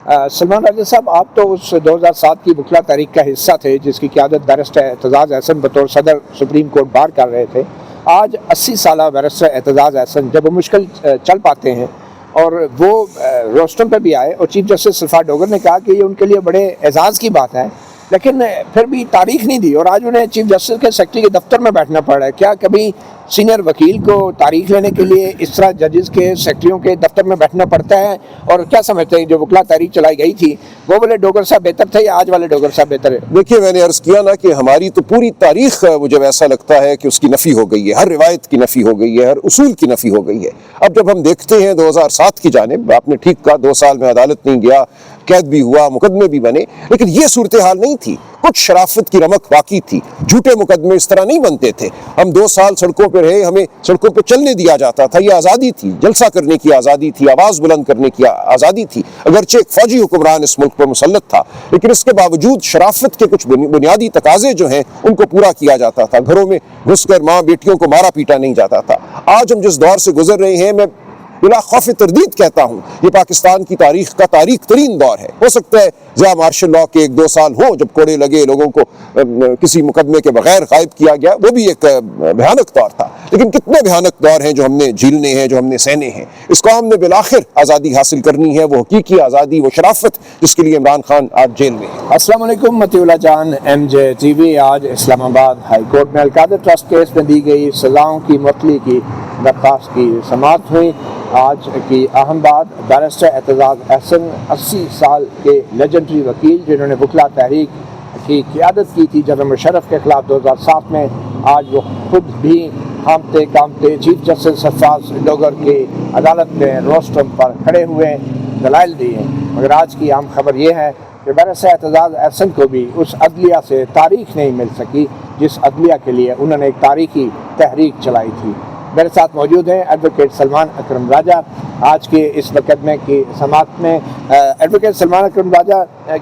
سلمان راجہ صاحب، آپ تو اس 2007 کی وکلا تحریک کا حصہ تھے جس کی قیادت بیرسٹر اعتزاز احسن بطور صدر سپریم کورٹ بار کر رہے تھے۔ آج 80 سالہ بیرسٹر اعتزاز احسن جب وہ مشکل چل پاتے ہیں اور وہ روسٹم پہ بھی آئے اور چیف جسٹس سلفا ڈوگر نے کہا کہ یہ ان کے لیے بڑے اعزاز کی بات ہے، لیکن پھر بھی تاریخ نہیں دی اور آج انہیں چیف جسٹس کے سیکرٹری کے دفتر میں بیٹھنا پڑ رہا ہے۔ کیا کبھی سینئر وکیل کو تاریخ لینے کے لیے اس طرح ججز کے سیکرٹریوں کے دفتر میں بیٹھنا پڑتا ہے؟ اور کیا سمجھتے ہیں جو وکلا تحریک چلائی گئی تھی وہ والے ڈوگر صاحب بہتر تھے یا آج والے ڈوگر صاحب بہتر ہے؟ دیکھیے، میں نے عرض کیا نا کہ ہماری تو پوری تاریخ مجھے ایسا لگتا ہے کہ اس کی نفی ہو گئی ہے، ہر روایت کی نفی ہو گئی ہے، ہر اصول کی نفی ہو گئی ہے۔ اب جب ہم دیکھتے ہیں 2007 کی جانب، آپ نے ٹھیک کہا 2 سال میں عدالت نہیں گیا، قید بھی ہوا، مقدمے بھی بنے، لیکن یہ صورتحال نہیں تھی۔ کچھ شرافت کی رمق باقی تھی، جھوٹے مقدمے اس طرح نہیں بنتے تھے۔ ہم 2 سال سڑکوں پہ رہے، ہمیں سڑکوں پہ چلنے دیا جاتا تھا، یہ آزادی تھی، جلسہ کرنے کی آزادی تھی، آواز بلند کرنے کی آزادی تھی۔ اگرچہ ایک فوجی حکمران اس ملک پر مسلط تھا، لیکن اس کے باوجود شرافت کے کچھ بنیادی تقاضے جو ہیں ان کو پورا کیا جاتا تھا۔ گھروں میں گھس کر ماں بیٹیوں کو مارا پیٹا نہیں جاتا تھا۔ آج ہم جس دور سے گزر رہے ہیں، میں بلا خوف تردید کہتا ہوں، یہ پاکستان کی تاریخ کا تاریک ترین دور ہے۔ ہو سکتا ہے ضیاء مارشل لاء کے 1-2 سال ہوں جب کوڑے لگے، لوگوں کو کسی مقدمے کے بغیر غائب کیا گیا، وہ بھی ایک بھیانک دور تھا، لیکن کتنے بھیانک دور ہیں جو ہم نے جھیلنے ہیں، جو ہم نے سہنے ہیں۔ اس قوم نے بالآخر آزادی حاصل کرنی ہے، وہ حقیقی آزادی، وہ شرافت جس کے لیے عمران خان آج جیل میں ہے۔ السلام علیکم، متی اللہ جان، ایم جے ٹی وی۔ آج اسلام آباد ہائی کورٹ میں القادر ٹرسٹ کیس میں دی گئی سزاؤں کی معطلی کی درخواست کی سماعت ہوئی۔ آج کی اہم بات، بیرسٹر اعتزاز احسن 80 سال کے لیجنڈری وکیل جنہوں نے وکلا تحریک کی قیادت کی تھی جنرل مشرف کے خلاف 2007 میں، آج وہ خود بھی کانپتے کانپتے چیف جسٹس سرفراز ڈوگر کی عدالت میں روسٹم پر کھڑے ہوئے دلائل دیے۔ مگر آج کی اہم خبر یہ ہے کہ بیرسٹر اعتزاز احسن کو بھی اس عدلیہ سے تاریخ نہیں مل سکی جس عدلیہ کے لیے انہوں نے ایک تاریخی تحریک چلائی تھی۔ میرے ساتھ موجود ہیں ایڈوکیٹ سلمان اکرم راجہ آج کے اس مقدمے کی سماعت میں۔ ایڈوکیٹ سلمان اکرم راجہ،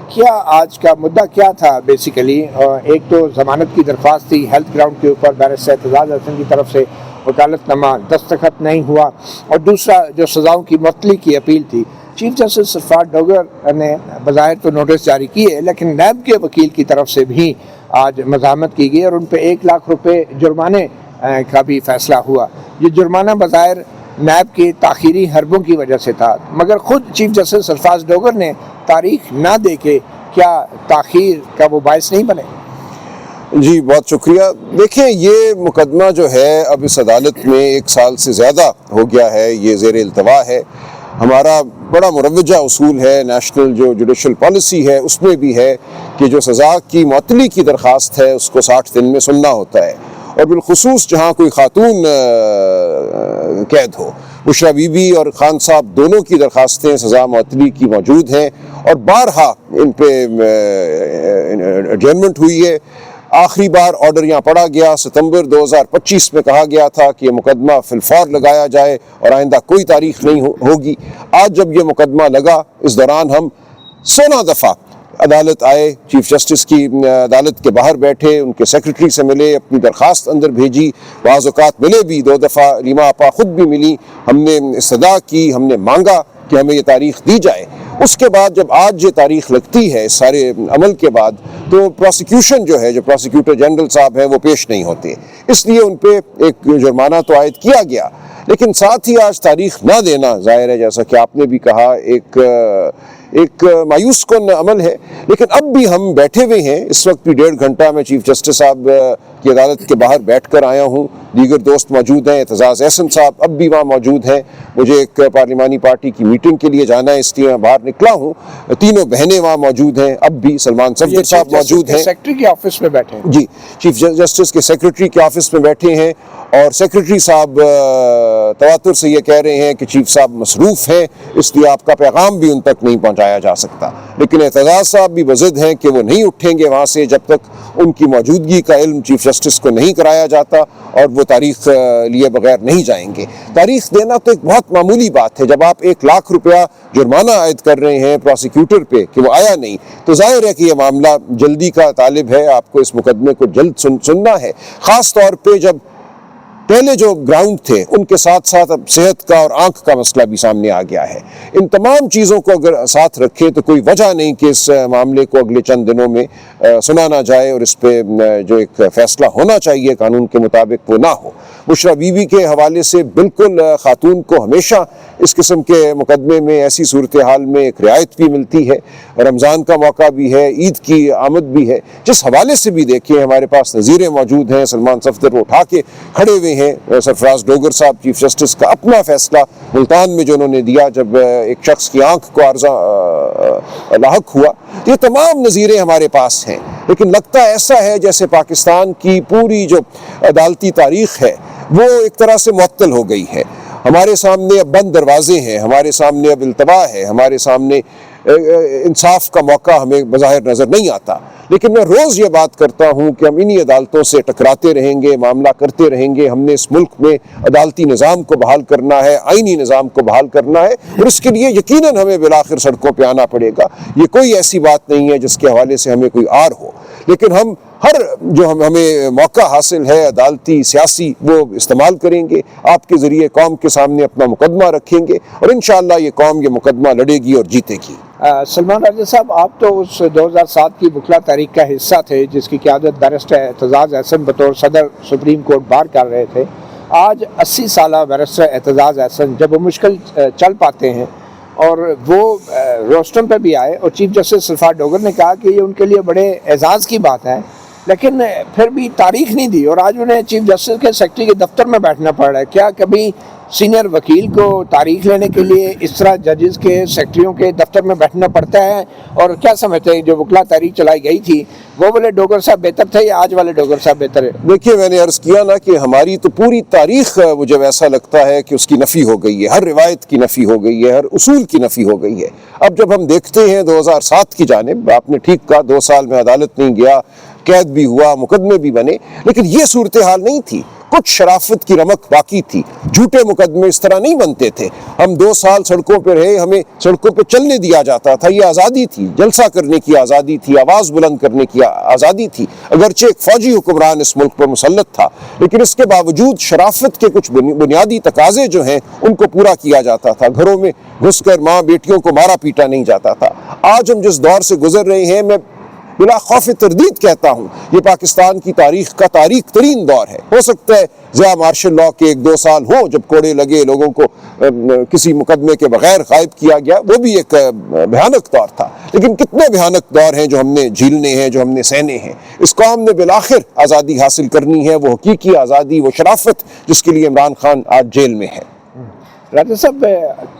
کیا آج کا مدعا کیا تھا بیسیکلی؟ ایک تو ضمانت کی درخواست تھی ہیلتھ گراؤنڈ کے اوپر، بیرسٹر اعتزاز احسن کی طرف سے وکالت نامہ دستخط نہیں ہوا، اور دوسرا جو سزاؤں کی معطلی کی اپیل تھی۔ چیف جسٹس سرفراز ڈوگر نے بظاہر تو نوٹس جاری کیے، لیکن نیب کے وکیل کی طرف سے بھی آج مزاحمت کی گئی اور ان پہ 1 لاکھ روپے جرمانے کا بھی فیصلہ ہوا۔ یہ جرمانہ بظاہر نیب کی تاخیری حربوں کی وجہ سے تھا، مگر خود چیف جسٹس سرفراز ڈوگر نے تاریخ نہ دے کے کیا تاخیر کا وہ باعث نہیں بنے؟ جی بہت شکریہ۔ دیکھیں، یہ مقدمہ جو ہے اب اس عدالت میں 1 سال سے زیادہ ہو گیا ہے، یہ زیر التوا ہے۔ ہمارا بڑا مروجہ اصول ہے، نیشنل جو جوڈیشل پالیسی ہے اس میں بھی ہے کہ جو سزا کی معطلی کی درخواست ہے اس کو 60 دن میں سننا ہوتا ہے، اور بالخصوص جہاں کوئی خاتون قید ہو۔ بشریٰ بی بی اور خان صاحب دونوں کی درخواستیں سزا معطلی کی موجود ہیں اور بارہا ان پہ ایڈجرنمنٹ ہوئی ہے۔ آخری بار آرڈر یہاں پڑا گیا ستمبر 2025 میں، کہا گیا تھا کہ یہ مقدمہ فی الفور لگایا جائے اور آئندہ کوئی تاریخ نہیں ہوگی۔ آج جب یہ مقدمہ لگا، اس دوران ہم 16 دفعہ عدالت آئے، چیف جسٹس کی عدالت کے باہر بیٹھے، ان کے سیکرٹری سے ملے، اپنی درخواست اندر بھیجی، بعض اوقات ملے بھی 2 دفعہ، ریما آپا خود بھی ملی، ہم نے استدعا کی، ہم نے مانگا کہ ہمیں یہ تاریخ دی جائے۔ اس کے بعد جب آج یہ تاریخ لگتی ہے اس سارے عمل کے بعد، تو پروسیکیوشن جو ہے، جو پروسیکیوٹر جنرل صاحب ہیں، وہ پیش نہیں ہوتے، اس لیے ان پہ ایک جرمانہ تو عائد کیا گیا، لیکن ساتھ ہی آج تاریخ نہ دینا ظاہر ہے، جیسا کہ آپ نے بھی کہا، ایک مایوس کن عمل ہے۔ لیکن اب بھی ہم بیٹھے ہوئے ہیں، اس وقت بھی 1.5 گھنٹہ میں چیف جسٹس صاحب کی عدالت کے باہر بیٹھ کر آیا ہوں، دیگر دوست موجود ہیں، اعتزاز احسن صاحب اب بھی وہاں موجود ہیں، مجھے ایک پارلیمانی پارٹی کی میٹنگ کے لیے جانا ہے اس لیے میں باہر نکلا ہوں، تینوں بہنیں وہاں موجود ہیں، اب بھی سلمان صفدر صاحب موجود ہیں، سیکرٹری کے آفس میں بیٹھے ہیں۔ جی، چیف جسٹس کے سیکرٹری کے آفس میں بیٹھے ہیں، اور سیکرٹری صاحب تواتر سے یہ کہہ رہے ہیں کہ چیف صاحب مصروف ہیں، اس لیے آپ کا پیغام بھی ان تک نہیں پہنچایا جا سکتا، لیکن اعتزاز صاحب بھی بضد ہیں کہ وہ نہیں اٹھیں گے وہاں سے جب تک ان کی موجودگی کا علم چیف جسٹس کو نہیں کرایا جاتا، اور وہ تاریخ لیے بغیر نہیں جائیں گے۔ تاریخ دینا تو ایک بہت معمولی بات ہے، جب آپ 1 لاکھ روپیہ جرمانہ عائد کر رہے ہیں پروسیکیوٹر پہ کہ وہ آیا نہیں، تو ظاہر ہے کہ یہ معاملہ جلدی کا طالب ہے، آپ کو اس مقدمے کو جلد سننا ہے، خاص طور پہ جب پہلے جو گراؤنڈ تھے ان کے ساتھ ساتھ اب صحت کا اور آنکھ کا مسئلہ بھی سامنے آ گیا ہے۔ ان تمام چیزوں کو اگر ساتھ رکھیں تو کوئی وجہ نہیں کہ اس معاملے کو اگلے چند دنوں میں سنا نہ جائے اور اس پہ جو ایک فیصلہ ہونا چاہیے قانون کے مطابق وہ نہ ہو۔ بشریٰ بی بی کے حوالے سے بالکل خاتون کو ہمیشہ اس قسم کے مقدمے میں ایسی صورتحال میں ایک رعایت بھی ملتی ہے، رمضان کا موقع بھی ہے، عید کی آمد بھی ہے، جس حوالے سے بھی دیکھیں ہمارے پاس نظیریں موجود ہیں۔ سلمان صفدر وہ اٹھا کے کھڑے ہوئے ہیں، سرفراز ڈوگر صاحب چیف جسٹس کا اپنا فیصلہ ملتان میں جو انہوں نے دیا جب ایک شخص کی آنکھ کو عارضہ لاحق ہوا، یہ تمام نظیریں ہمارے پاس ہیں، لیکن لگتا ایسا ہے جیسے پاکستان کی پوری جو عدالتی تاریخ ہے وہ ایک طرح سے معطل ہو گئی ہے۔ ہمارے سامنے اب بند دروازے ہیں، ہمارے سامنے اب التوا ہے، ہمارے سامنے انصاف کا موقع ہمیں بظاہر نظر نہیں آتا۔ لیکن میں روز یہ بات کرتا ہوں کہ ہم انہی عدالتوں سے ٹکراتے رہیں گے، معاملہ کرتے رہیں گے۔ ہم نے اس ملک میں عدالتی نظام کو بحال کرنا ہے، آئینی نظام کو بحال کرنا ہے، اور اس کے لیے یقیناً ہمیں بالآخر سڑکوں پہ آنا پڑے گا۔ یہ کوئی ایسی بات نہیں ہے جس کے حوالے سے ہمیں کوئی آر ہو، لیکن ہم ہر جو ہمیں موقع حاصل ہے عدالتی سیاسی وہ استعمال کریں گے، آپ کے ذریعے قوم کے سامنے اپنا مقدمہ رکھیں گے، اور انشاءاللہ یہ قوم یہ مقدمہ لڑے گی اور جیتے گی۔ سلمان راجہ صاحب، آپ تو اس 2007 کی وکلا تحریک کا حصہ تھے جس کی قیادت بیرسٹر اعتزاز احسن بطور صدر سپریم کورٹ بار کر رہے تھے۔ آج 80 سالہ بیرسٹر اعتزاز احسن جب وہ مشکل چل پاتے ہیں اور وہ روسٹم پہ بھی آئے، اور چیف جسٹس سلفار ڈوگر نے کہا کہ یہ ان کے لیے بڑے اعزاز کی بات ہے، لیکن پھر بھی تاریخ نہیں دی، اور آج انہیں چیف جسٹس کے سیکرٹری کے دفتر میں بیٹھنا پڑ رہا ہے۔ کیا کبھی سینئر وکیل کو تاریخ لینے کے لیے اس طرح ججز کے سیکرٹریوں کے دفتر میں بیٹھنا پڑتا ہے؟ اور کیا سمجھتے ہیں جو وکلا تحریک چلائی گئی تھی وہ والے ڈوگر صاحب بہتر تھے یا آج والے ڈوگر صاحب بہتر ہے؟ دیکھیے، میں نے عرض کیا نا کہ ہماری تو پوری تاریخ مجھے ایسا لگتا ہے کہ اس کی نفی ہو گئی ہے، ہر روایت کی نفی ہو گئی ہے، ہر اصول کی نفی ہو گئی ہے۔ اب جب ہم دیکھتے ہیں 2007 کی جانب، آپ نے ٹھیک کہا 2 سال میں عدالت نہیں گیا، قید بھی ہوا، مقدمے بھی بنے، لیکن یہ صورتحال نہیں تھی۔ کچھ شرافت کی رمق باقی تھی، جھوٹے مقدمے اس طرح نہیں بنتے تھے۔ ہم 2 سال سڑکوں پہ رہے، ہمیں سڑکوں پہ چلنے دیا جاتا تھا، یہ آزادی تھی، جلسہ کرنے کی آزادی تھی، آواز بلند کرنے کی آزادی تھی۔ اگرچہ ایک فوجی حکمران اس ملک پر مسلط تھا، لیکن اس کے باوجود شرافت کے کچھ بنیادی تقاضے جو ہیں ان کو پورا کیا جاتا تھا۔ گھروں میں گھس کر ماں بیٹیوں کو مارا پیٹا نہیں جاتا تھا۔ آج ہم جس دور سے گزر رہے ہیں، میں بلا خوف تردید کہتا ہوں، یہ پاکستان کی تاریخ کا تاریک ترین دور ہے۔ ہو سکتا ہے ضیاء مارشل لاء کے 1-2 سال ہوں جب کوڑے لگے، لوگوں کو کسی مقدمے کے بغیر غائب کیا گیا، وہ بھی ایک بھیانک دور تھا، لیکن کتنے بھیانک دور ہیں جو ہم نے جھیلنے ہیں، جو ہم نے سہنے ہیں۔ اس قوم نے بالآخر آزادی حاصل کرنی ہے، وہ حقیقی آزادی، وہ شرافت جس کے لیے عمران خان آج جیل میں ہے۔ راجہ صاحب،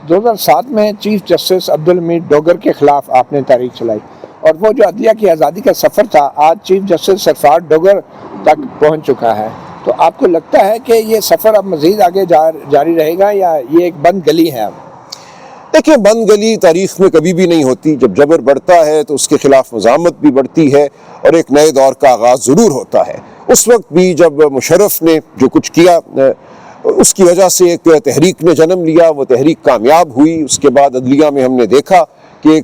2007 میں چیف جسٹس عبدالحمید ڈوگر کے خلاف آپ نے تحریک چلائی، اور وہ جو عدلیہ کی آزادی کا سفر تھا آج چیف جسٹس سرفراز ڈوگر تک پہنچ چکا ہے، تو آپ کو لگتا ہے کہ یہ سفر اب مزید آگے جاری رہے گا یا یہ ایک بند گلی ہے اب؟ دیکھیں، بند گلی تاریخ میں کبھی بھی نہیں ہوتی۔ جب جبر بڑھتا ہے تو اس کے خلاف مزاحمت بھی بڑھتی ہے اور ایک نئے دور کا آغاز ضرور ہوتا ہے۔ اس وقت بھی جب مشرف نے جو کچھ کیا، اس کی وجہ سے ایک تحریک نے جنم لیا، وہ تحریک کامیاب ہوئی۔ اس کے بعد عدلیہ میں ہم نے دیکھا کہ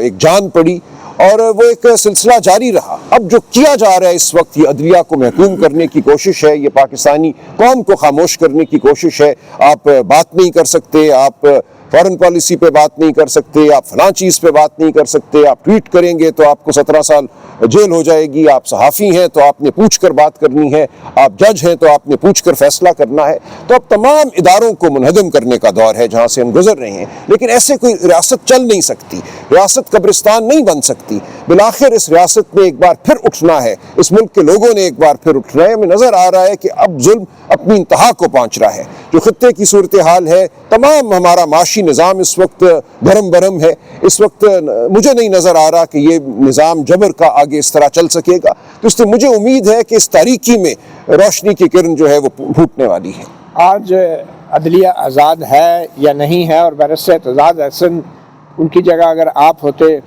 ایک جان پڑی اور وہ ایک سلسلہ جاری رہا۔ اب جو کیا جا رہا ہے اس وقت، یہ عدلیہ کو محکوم کرنے کی کوشش ہے، یہ پاکستانی قوم کو خاموش کرنے کی کوشش ہے۔ آپ بات نہیں کر سکتے، آپ فارن پالیسی پہ بات نہیں کر سکتے، آپ فلاں چیز پہ بات نہیں کر سکتے، آپ ٹویٹ کریں گے تو آپ کو 17 سال جیل ہو جائے گی، آپ صحافی ہیں تو آپ نے پوچھ کر بات کرنی ہے، آپ جج ہیں تو آپ نے پوچھ کر فیصلہ کرنا ہے۔ تو اب تمام اداروں کو منہدم کرنے کا دور ہے جہاں سے ہم گزر رہے ہیں، لیکن ایسے کوئی ریاست چل نہیں سکتی، ریاست قبرستان نہیں بن سکتی۔ بالآخر اس ریاست میں ایک بار پھر اٹھنا ہے، اس ملک کے لوگوں نے ایک بار پھر اٹھنا ہے۔ ہمیں نظر آ رہا ہے کہ اب ظلم اپنی انتہا کو پہنچ رہا ہے۔ جو خطے کی صورتحال ہے، تمام ہمارا معاشی نظام اس وقت بھرم بھرم ہے۔ اس وقت مجھے نہیں نظر آ رہا کہ یہ نظام جبر کا آگے اس طرح چل سکے گا، تو اس لیے مجھے امید ہے کہ اس تاریکی میں روشنی کی کرن جو ہے وہ پھوٹنے والی ہے۔ آج عدلیہ آزاد ہے یا نہیں ہے؟ اور بیرسٹر اعتزاز احسن ان کی جگہ اگر آپ ہوتے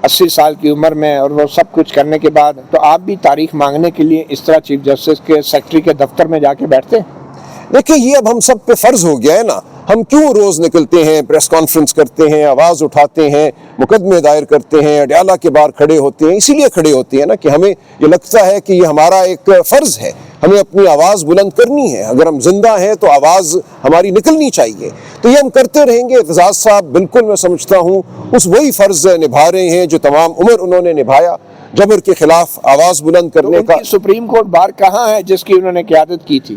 80 سال کی عمر میں اور وہ سب کچھ کرنے کے بعد، تو آپ بھی تاریخ مانگنے کے لیے اس طرح چیف جسٹس کے سیکرٹری کے دفتر میں جا کے بیٹھتے؟ دیکھیں، یہ اب ہم سب پہ فرض ہو گیا ہے نا۔ ہم کیوں روز نکلتے ہیں، پریس کانفرنس کرتے ہیں، آواز اٹھاتے ہیں، مقدمے دائر کرتے ہیں، اڈیالہ کے باہر کھڑے ہوتے ہیں؟ اسی لیے کھڑے ہوتے ہیں نا کہ ہمیں یہ لگتا ہے کہ یہ ہمارا ایک فرض ہے۔ ہمیں اپنی آواز بلند کرنی ہے. اگر ہم زندہ ہیں تو آواز ہماری نکلنی چاہیے. تو یہ ہم کرتے رہیں گے. اعتزاز صاحب بالکل میں سمجھتا ہوں اس وہی فرض نبھا رہے ہیں جو تمام عمر انہوں نے نبھایا, جبر کے خلاف آواز بلند کرنے کا. سپریم کورٹ بار کہاں ہے جس کی انہوں نے قیادت کی تھی؟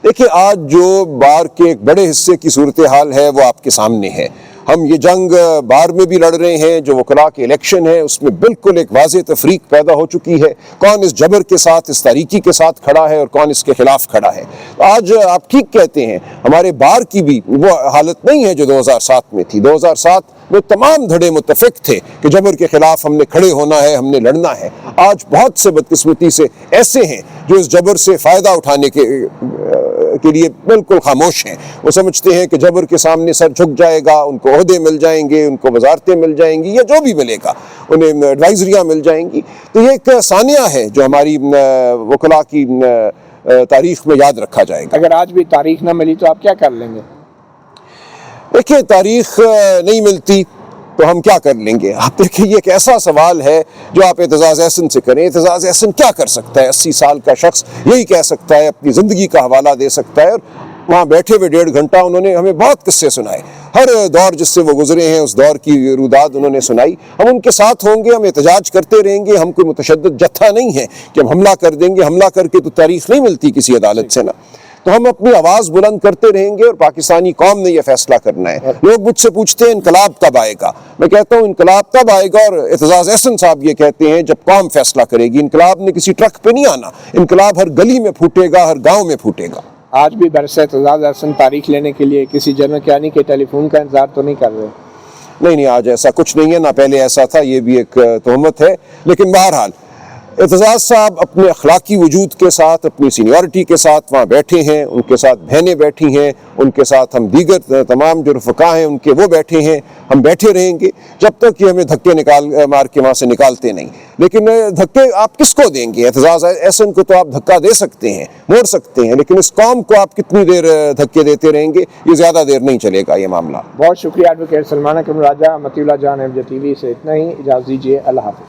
دیکھیں, آج جو بار کے ایک بڑے حصے کی صورتحال ہے وہ آپ کے سامنے ہے. ہم یہ جنگ بار میں بھی لڑ رہے ہیں. جو وکلاء کے الیکشن ہے اس میں بالکل ایک واضح تفریق پیدا ہو چکی ہے. کون اس جبر کے ساتھ, اس تاریکی کے ساتھ کھڑا ہے اور کون اس کے خلاف کھڑا ہے. آج آپ ٹھیک کہتے ہیں, ہمارے بار کی بھی وہ حالت نہیں ہے جو 2007 میں تھی. 2007 میں تمام دھڑے متفق تھے کہ جبر کے خلاف ہم نے کھڑے ہونا ہے, ہم نے لڑنا ہے. آج بہت سے بدقسمتی سے ایسے ہیں جو اس جبر سے فائدہ اٹھانے کے لیے بالکل خاموش ہیں. وہ سمجھتے ہیں کہ جبر کے سامنے سر جھک جائے گا, ان کو عہدے مل جائیں گے, ان کو وزارتیں مل جائیں گی, یا جو بھی ملے گا, انہیں ایڈوائزریاں مل جائیں گی. تو یہ ایک ثانیہ ہے جو ہماری وکلاء کی تاریخ میں یاد رکھا جائے گا. اگر آج بھی تاریخ نہ ملی تو آپ کیا کر لیں گے؟ دیکھیں, تاریخ نہیں ملتی تو ہم کیا کر لیں گے؟ آپ دیکھیں, یہ ایک ایسا سوال ہے جو آپ اعتزاز احسن سے کریں. اعتزاز احسن کیا کر سکتا ہے؟ 80 سال کا شخص یہی کہہ سکتا ہے, اپنی زندگی کا حوالہ دے سکتا ہے. اور وہاں بیٹھے ہوئے 1.5 گھنٹہ انہوں نے ہمیں بہت قصے سنائے. ہر دور جس سے وہ گزرے ہیں اس دور کی روداد انہوں نے سنائی. ہم ان کے ساتھ ہوں گے, ہم احتجاج کرتے رہیں گے. ہم کوئی متشدد جتھا نہیں ہے کہ ہم حملہ کر دیں گے. حملہ کر کے تو تاریخ نہیں ملتی کسی عدالت سے نا. تو ہم اپنی آواز بلند کرتے رہیں گے اور پاکستانی قوم نے یہ فیصلہ کرنا ہے. لوگ مجھ سے پوچھتے ہیں انقلاب کب آئے گا؟ میں کہتا ہوں انقلاب تب آئے گا, اور اعتزاز احسن صاحب یہ کہتے ہیں جب قوم فیصلہ کرے گی. انقلاب نے کسی ٹرک پہ نہیں آنا. انقلاب ہر گلی میں پھوٹے گا, ہر گاؤں میں پھوٹے گا. آج بھی برسر اعتزاز احسن تاریخ لینے کے لیے کسی جنرل کیانی کے ٹیلی فون کا انتظار تو نہیں کر رہے؟ نہیں, آج ایسا کچھ نہیں ہے, نہ پہلے ایسا تھا. یہ بھی ایک تہمت ہے. لیکن بہرحال اعتزاز صاحب اپنے اخلاقی وجود کے ساتھ, اپنی سینیورٹی کے ساتھ وہاں بیٹھے ہیں. ان کے ساتھ بہنیں بیٹھی ہیں, ان کے ساتھ ہم دیگر تمام جو رفقا ہیں ان کے وہ بیٹھے ہیں. ہم بیٹھے رہیں گے جب تک کہ ہمیں دھکے مار کے وہاں سے نکالتے نہیں. لیکن دھکے آپ کس کو دیں گے؟ اعتزاز احسن کو تو آپ دھکا دے سکتے ہیں, موڑ سکتے ہیں, لیکن اس قوم کو آپ کتنی دیر دھکے دیتے رہیں گے؟ یہ زیادہ دیر نہیں چلے گا یہ معاملہ. بہت شکریہ ایڈوکیٹ سلمان اکرم راجہ. مطیع اللہ جان MJ TV سے اتنا ہی. اجازت دیجیے. اللہ حافظ.